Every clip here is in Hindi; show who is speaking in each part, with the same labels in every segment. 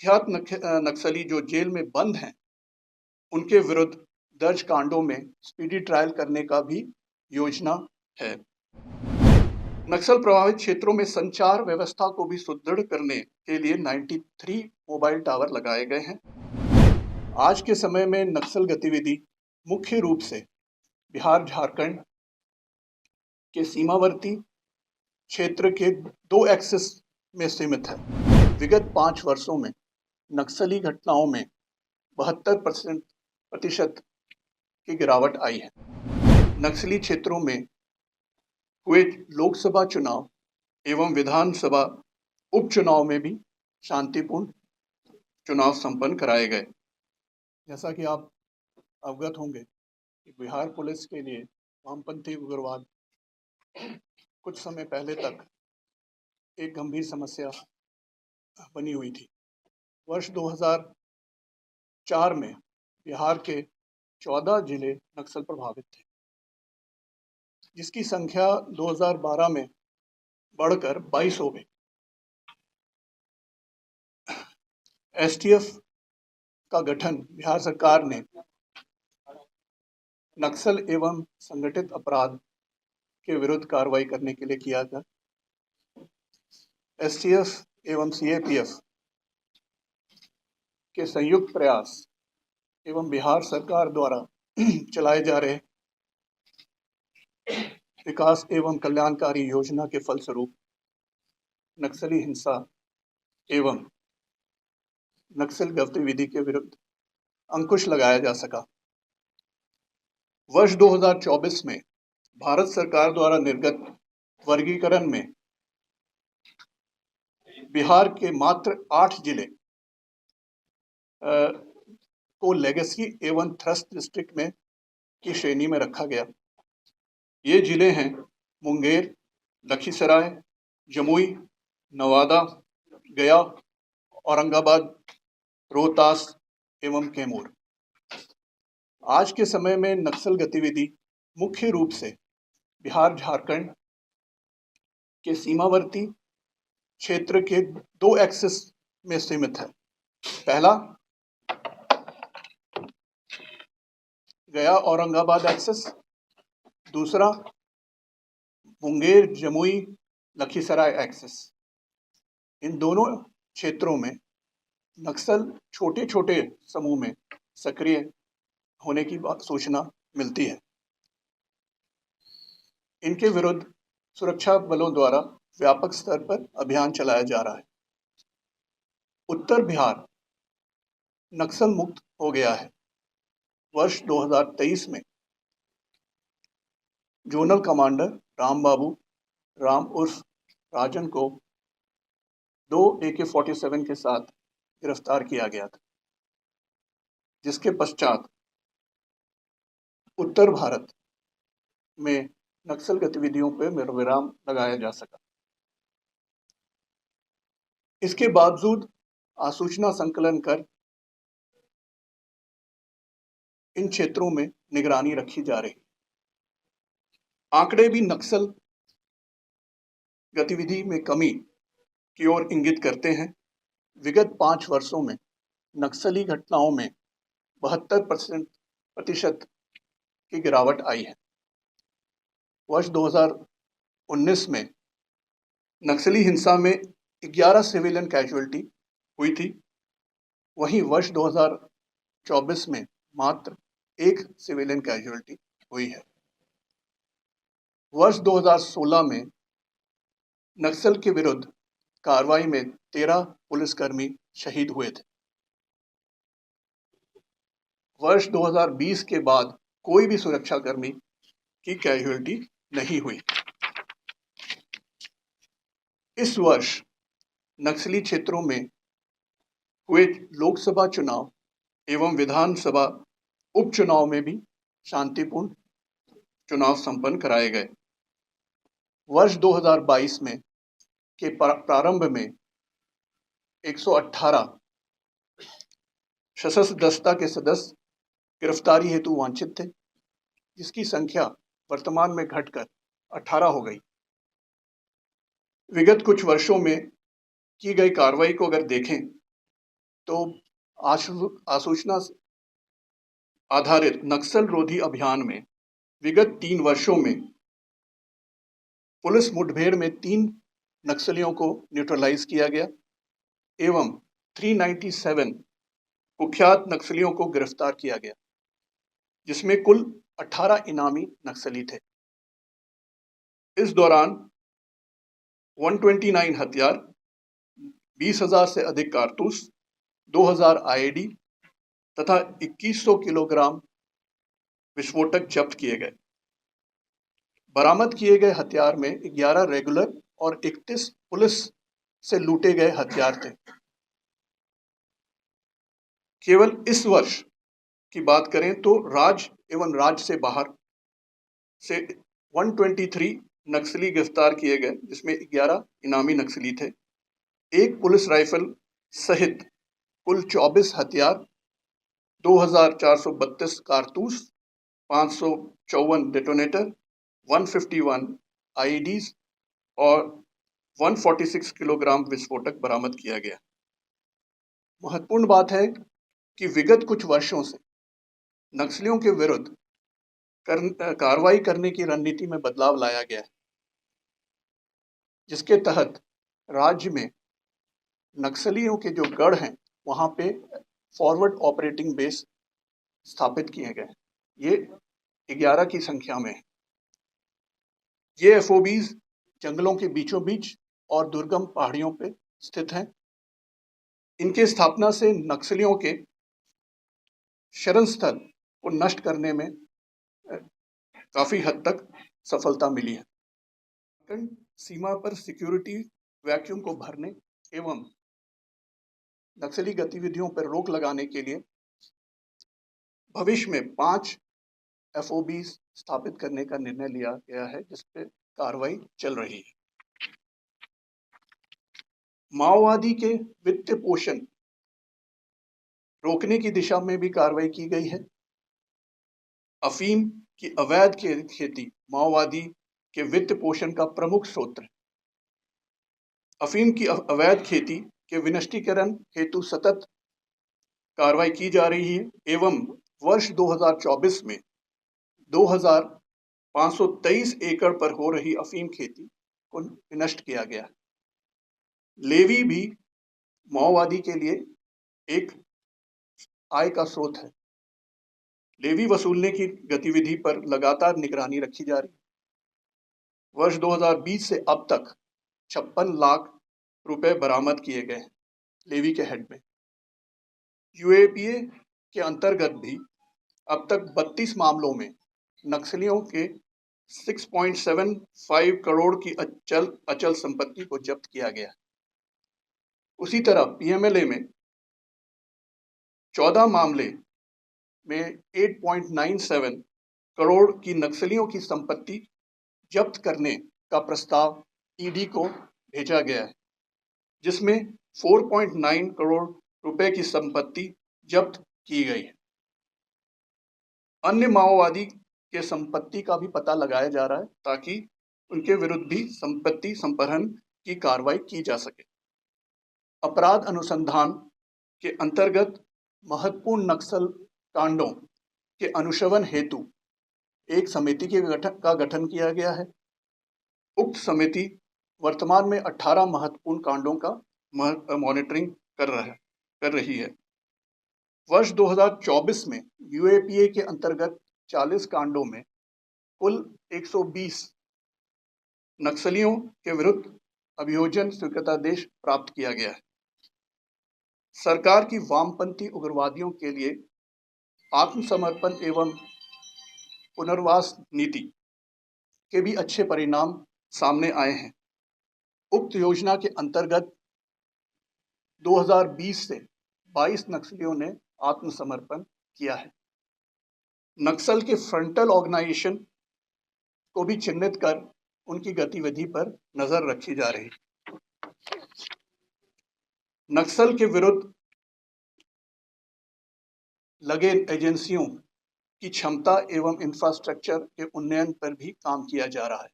Speaker 1: कुख्यात नक्सली जो जेल में बंद हैं, उनके विरुद्ध दर्ज कांडों में स्पीडी ट्रायल करने का भी योजना है। नक्सल प्रभावित क्षेत्रों में संचार व्यवस्था को भी सुदृढ़ करने के लिए 93 मोबाइल टावर लगाए गए हैं। आज के समय में नक्सल गतिविधि मुख्य रूप से बिहार झारखंड के सीमावर्ती क्षेत्र के 2 एक्सिस में सीमित है। विगत 5 वर्षों में नक्सली घटनाओं में 72% की गिरावट आई है। नक्सली क्षेत्रों में हुए लोकसभा चुनाव एवं विधानसभा उपचुनाव में भी शांतिपूर्ण चुनाव संपन्न कराए गए। जैसा कि आप अवगत होंगे कि बिहार पुलिस के लिए वामपंथी उग्रवाद कुछ समय पहले तक एक गंभीर समस्या बनी हुई थी। वर्ष 2004 में बिहार के 14 जिले नक्सल प्रभावित थे, जिसकी संख्या 2012 में बढ़कर 22 हो गई। एसटीएफ का गठन बिहार सरकार ने नक्सल एवं संगठित अपराध के विरुद्ध कार्रवाई करने के लिए किया था। एसटीएफ एवं सीएपीएफ के संयुक्त प्रयास एवं बिहार सरकार द्वारा चलाए जा रहे विकास एवं कल्याणकारी योजना के फलस्वरूप नक्सली हिंसा एवं नक्सल गतिविधि के विरुद्ध अंकुश लगाया जा सका। वर्ष 2024 में भारत सरकार द्वारा निर्गत वर्गीकरण में बिहार के मात्र 8 जिले को लेगेसी एवं थ्रस्ट डिस्ट्रिक्ट में की श्रेणी में रखा गया। ये जिले हैं मुंगेर, लखीसराय, जमुई, नवादा, गया, औरंगाबाद, रोहतास एवं कैमूर। आज के समय में नक्सल गतिविधि मुख्य रूप से बिहार झारखंड के सीमावर्ती क्षेत्र के 2 एक्सिस में सीमित है। पहला गया औरंगाबाद एक्सिस, दूसरा मुंगेर जमुई लखीसराय एक्सिस। इन दोनों क्षेत्रों में नक्सल छोटे छोटे समूह में सक्रिय होने की सूचना मिलती है। इनके विरुद्ध सुरक्षा बलों द्वारा व्यापक स्तर पर अभियान चलाया जा रहा है। उत्तर बिहार नक्सल मुक्त हो गया है। वर्ष 2023 में जोनल कमांडर राम उर्फ राजन को 2 AK-47 के साथ गिरफ्तार किया गया था, जिसके पश्चात उत्तर भारत में नक्सल गतिविधियों पर विराम लगाया जा सका। इसके बावजूद आसूचना संकलन कर इन क्षेत्रों में निगरानी रखी जा रही। आंकड़े भी नक्सल गतिविधि में कमी की ओर इंगित करते हैं। विगत 5 वर्षों में नक्सली घटनाओं में 72% की गिरावट आई है। वर्ष 2019 में नक्सली हिंसा में 11 सिविलियन कैजुअल्टी हुई थी। वहीं वर्ष 2024 में मात्र 1 सिविलियन कैजुअल्टी हुई है। वर्ष 2016 में नक्सल के विरुद्ध कार्रवाई में 13 पुलिसकर्मी शहीद हुए थे। वर्ष 2020 के बाद कोई भी सुरक्षाकर्मी की कैजुअल्टी नहीं हुई। इस वर्ष नक्सली क्षेत्रों में हुए लोकसभा चुनाव एवं विधानसभा उपचुनाव में भी शांतिपूर्ण चुनाव संपन्न कराए गए। वर्ष 2022 में के प्रारंभ में 118 सशस्त्र दस्ता के सदस्य गिरफ्तारी हेतु वांछित थे, जिसकी संख्या वर्तमान में घटकर 18 हो गई। विगत कुछ वर्षों में की गई कार्रवाई को अगर देखें तो आसूचना आधारित नक्सल रोधी अभियान में विगत 3 वर्षों में पुलिस मुठभेड़ में 3 नक्सलियों को न्यूट्रलाइज किया गया एवं 397 कुख्यात नक्सलियों को गिरफ्तार किया गया, जिसमें कुल 18 इनामी नक्सली थे। इस दौरान 129 हथियार, 20,000 से अधिक कारतूस, 2,000 आईईडी तथा 2100 किलोग्राम विस्फोटक जब्त किए गए। बरामद किए गए हथियार में 11 रेगुलर और 31 पुलिस से लूटे गए हथियार थे। केवल इस वर्ष की बात करें तो राज्य एवं राज्य से बाहर से 123 नक्सली गिरफ्तार किए गए, जिसमें 11 इनामी नक्सली थे, 1 पुलिस राइफल सहित कुल 24 हथियार, 2,432 कारतूस, 554 डेटोनेटर, 151 आईईडीज और 146 किलोग्राम विस्फोटक बरामद किया गया। महत्वपूर्ण बात है कि विगत कुछ वर्षों से नक्सलियों के विरुद्ध कार्रवाई करने की रणनीति में बदलाव लाया गया है, जिसके तहत राज्य में नक्सलियों के जो गढ़ हैं वहां पे फॉरवर्ड ऑपरेटिंग बेस स्थापित किए गए। ये 11 की संख्या में है। ये एफओबीज जंगलों के बीचों बीच और दुर्गम पहाड़ियों पे स्थित हैं। इनके स्थापना से नक्सलियों के शरण स्थल को नष्ट करने में काफी हद तक सफलता मिली है। सीमा पर सिक्योरिटी वैक्यूम को भरने एवं नक्सली गतिविधियों पर रोक लगाने के लिए भविष्य में 5 एफओबी स्थापित करने का निर्णय लिया गया है, जिस पे कार्रवाई चल रही है। माओवादी के वित्त पोषण रोकने की दिशा में भी कार्रवाई की गई है। अफीम की अवैध खेती माओवादी के वित्त पोषण का प्रमुख स्रोत है। अफीम की अवैध खेती के विनिष्टीकरण हेतु सतत कार्रवाई की जा रही है एवं वर्ष 2024 में 2,523 एकड़ पर हो रही अफीम खेती को विनष्ट किया गया। लेवी भी माओवादी के लिए एक आय का स्रोत है। लेवी वसूलने की गतिविधि पर लगातार निगरानी रखी जा रही है। वर्ष 2020 से अब तक 56 लाख रुपए बरामद किए गए हैं लेवी के हेड में। यूएपीए के अंतर्गत भी अब तक 32 मामलों में नक्सलियों के 6.75 करोड़ की अचल संपत्ति को जब्त किया गया। उसी तरह पीएमएलए में 14 मामले में 8.97 करोड़ की नक्सलियों की संपत्ति जब्त करने का प्रस्ताव ईडी को भेजा गया है, जिसमें 4.9 करोड़ रुपए की संपत्ति जब्त की गई है। अन्य माओवादी के संपत्ति का भी पता लगाया जा रहा है ताकि उनके विरुद्ध भी संपत्ति संपहरण की कार्रवाई की जा सके। अपराध अनुसंधान के अंतर्गत महत्वपूर्ण नक्सल कांडों के अनुश्रवण हेतु एक समिति का गठन किया गया है। उक्त समिति वर्तमान में 18 महत्वपूर्ण कांडों का मॉनिटरिंग कर रही है। वर्ष 2024 में यूएपीए के अंतर्गत 40 कांडों में कुल 120 नक्सलियों के विरुद्ध अभियोजन स्वीकृतादेश प्राप्त किया गया है। सरकार की वामपंथी उग्रवादियों के लिए आत्मसमर्पण एवं पुनर्वास नीति के भी अच्छे परिणाम सामने आए हैं। उक्त योजना के अंतर्गत 2020 से 22 नक्सलियों ने आत्मसमर्पण किया है। नक्सल के फ्रंटल ऑर्गेनाइजेशन को भी चिन्हित कर उनकी गतिविधि पर नजर रखी जा रही है। नक्सल के विरुद्ध लगे एजेंसियों की क्षमता एवं इंफ्रास्ट्रक्चर के उन्नयन पर भी काम किया जा रहा है।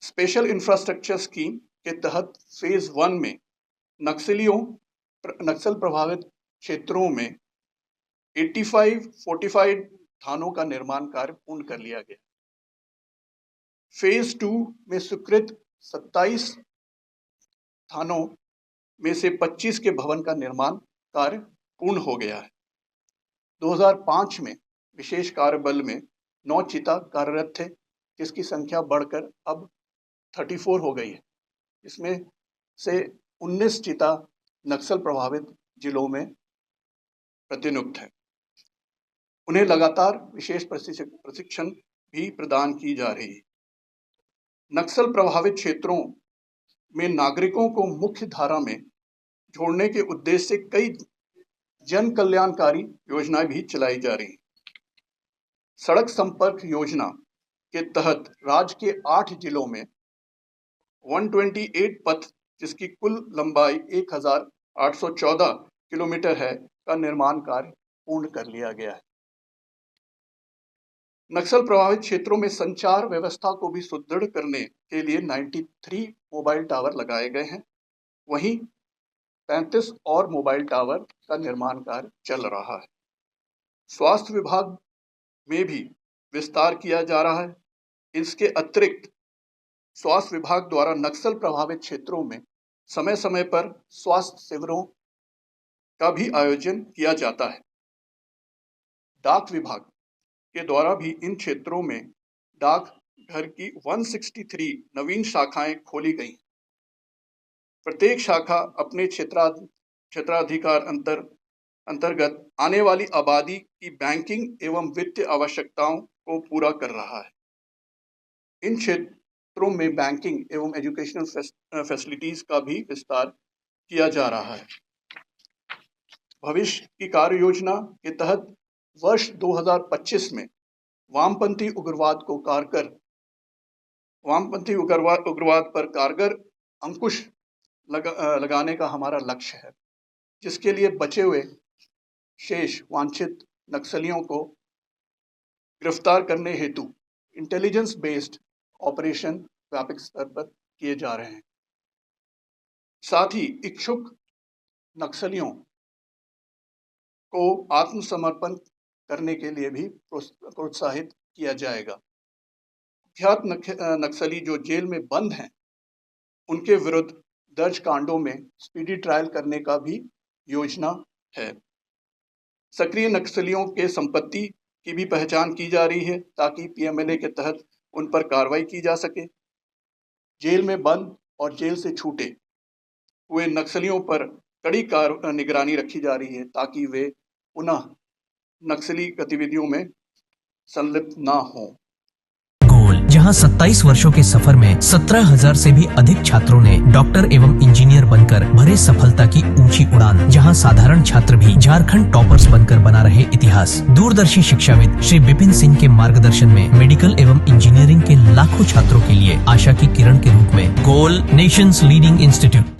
Speaker 1: स्पेशल इंफ्रास्ट्रक्चर स्कीम के तहत फेज 1 में नक्सलियों नक्सल प्रभावित क्षेत्रों में 85 फोर्टिफाइड थानों का निर्माण कार्य पूर्ण कर लिया गया। फेज 2 में स्वीकृत 27 थानों में से 25 के भवन का निर्माण कार्य पूर्ण हो गया है। 2005 में विशेष कार्य बल में 9 चिता कार्यरत थे, जिसकी संख्या बढ़कर अब 34 हो गई है। इसमें से 19 चिता नक्सल प्रभावित जिलों में प्रतिनियुक्त है। उन्हें लगातार विशेष प्रशिक्षण भी प्रदान की जा रही है। नक्सल प्रभावित क्षेत्रों में नागरिकों को मुख्य धारा में जोड़ने के उद्देश्य से कई जन कल्याणकारी योजनाएं भी चलाई जा रही हैं। सड़क संपर्क योजना के तहत राज्य के 8 जिलों में 128 पथ, जिसकी कुल लंबाई 1814 किलोमीटर है, का निर्माण कार्य पूर्ण कर लिया गया है। नक्सल प्रभावित क्षेत्रों में संचार व्यवस्था को भी सुदृढ़ करने के लिए 93 मोबाइल टावर लगाए गए हैं। वहीं 35 और मोबाइल टावर का निर्माण कार्य चल रहा है। स्वास्थ्य विभाग में भी विस्तार किया जा रहा है। इसके अतिरिक्त स्वास्थ्य विभाग द्वारा नक्सल प्रभावित क्षेत्रों में समय समय पर स्वास्थ्य शिविरों का भी आयोजन किया जाता है। डाक विभाग के द्वारा भी इन क्षेत्रों में डाक घर की 163 नवीन शाखाएं खोली गई। प्रत्येक शाखा अपने क्षेत्राधिकार अंतर्गत आने वाली आबादी की बैंकिंग एवं वित्तीय आवश्यकताओं को पूरा कर रहा है। इन क्षेत्रों में बैंकिंग एवं एजुकेशनल फैसिलिटीज का भी विस्तार किया जा रहा है। भविष्य की कार्य योजना के तहत वर्ष 2025 में वामपंथी उग्रवाद पर कारगर अंकुश लगाने का हमारा लक्ष्य है, जिसके लिए बचे हुए शेष वांछित नक्सलियों को गिरफ्तार करने हेतु इंटेलिजेंस बेस्ड ऑपरेशन व्यापक स्तर पर किए जा रहे हैं। साथ ही इच्छुक नक्सलियों को आत्मसमर्पण करने के लिए भी प्रोत्साहित किया जाएगा। कुख्यात नक्सली जो जेल में बंद हैं, उनके विरुद्ध दर्ज कांडों में स्पीडी ट्रायल करने का भी योजना है। सक्रिय नक्सलियों के संपत्ति की भी पहचान की जा रही है, ताकि पीएमएलए के तहत उन पर कार्रवाई की जा सके। जेल में बंद और जेल से छूटे हुए नक्सलियों पर कड़ी निगरानी रखी जा रही है, ताकि वे पुनः नक्सली गतिविधियों में संलिप्त ना हों।
Speaker 2: जहां 27 वर्षों के सफर में 17,000 से भी अधिक छात्रों ने डॉक्टर एवं इंजीनियर बनकर भरे सफलता की ऊंची उड़ान, जहां साधारण छात्र भी झारखंड टॉपर्स बनकर बना रहे इतिहास। दूरदर्शी शिक्षाविद श्री विपिन सिंह के मार्गदर्शन में मेडिकल एवं इंजीनियरिंग के लाखों छात्रों के लिए आशा की किरण के रूप में गोल नेशंस लीडिंग इंस्टीट्यूट